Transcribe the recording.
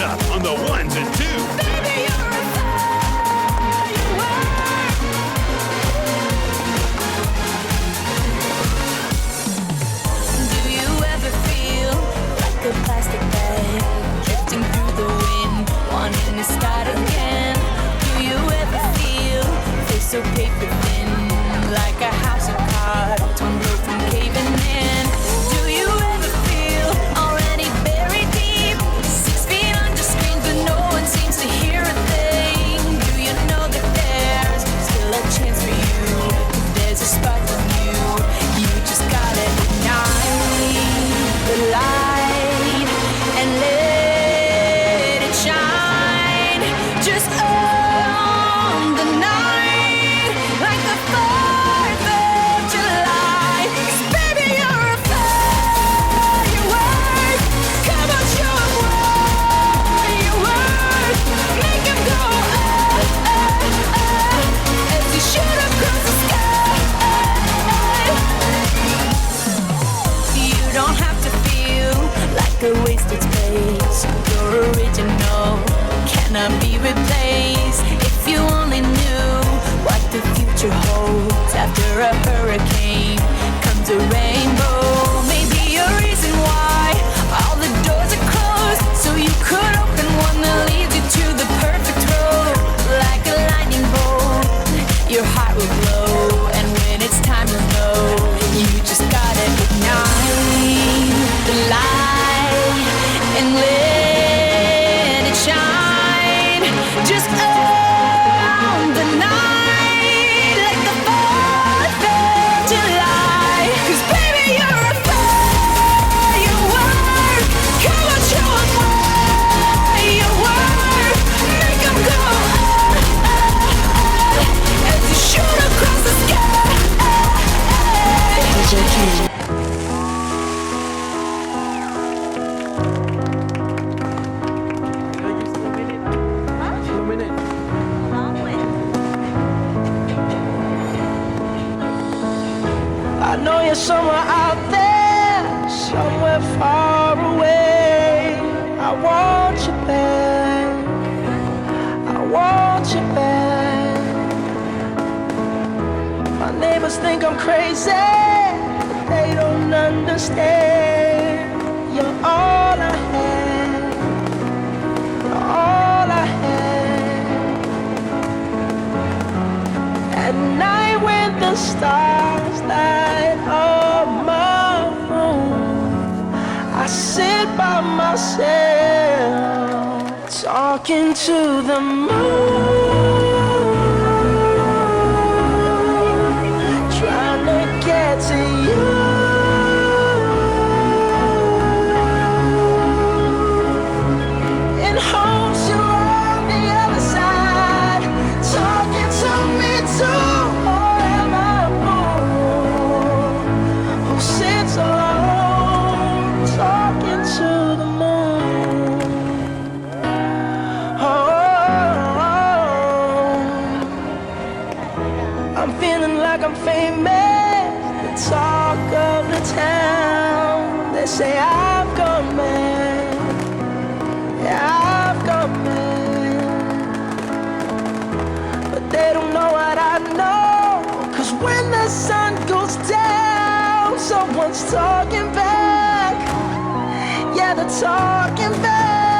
it up on the ones and twos. Baby, you're a firework. Do you ever feel like a plastic bag drifting through the wind, wanting to start again? Do you ever feel so paper thin, like a house of cards, one blow from caving in? Do you ever feel already buried deep, 6 feet under screens, but no one seems to hear a thing? Do you know that there's still a chance for you? If there's a spark in you just gotta ignite the light and let it shine. Just on the night, like the 4th of July. 'Cause baby, you're a firework. Come on, show 'em what you work. Make 'em go as you shoot across the sky. You don't have to feel like a wasted space. You're original, cannot be replaced. If you only knew what the future holds. After a hurricane comes a rainbow. Maybe a reason why all the doors are closed, so you could open one that leads you to the perfect road. Like a lightning bolt, your heart will glow, and when it's time to know, you just gotta ignite the light and let it shine. Just on the night, like the 4th of July. 'Cause baby, you're a firework. Come on, show 'em what you work. Make 'em go as you shoot across the sky. I know you're somewhere out there, somewhere far away. I want you back, I want you back. My neighbors think I'm crazy, but they don't understand. You're all I had, you're all I had. At night when the stars light up my room, I sit by myself, talking to the moon, trying to get to you. In hopes you're on the other side, talking to me too. Or am I a fool who sits alone, talking to the moon? I'm feeling like I'm famous, the talk of the town. They say I've gone mad, yeah, I've gone mad. But they don't know what I know, 'cause when the sun goes down, someone's talking back. Yeah, they're talking back.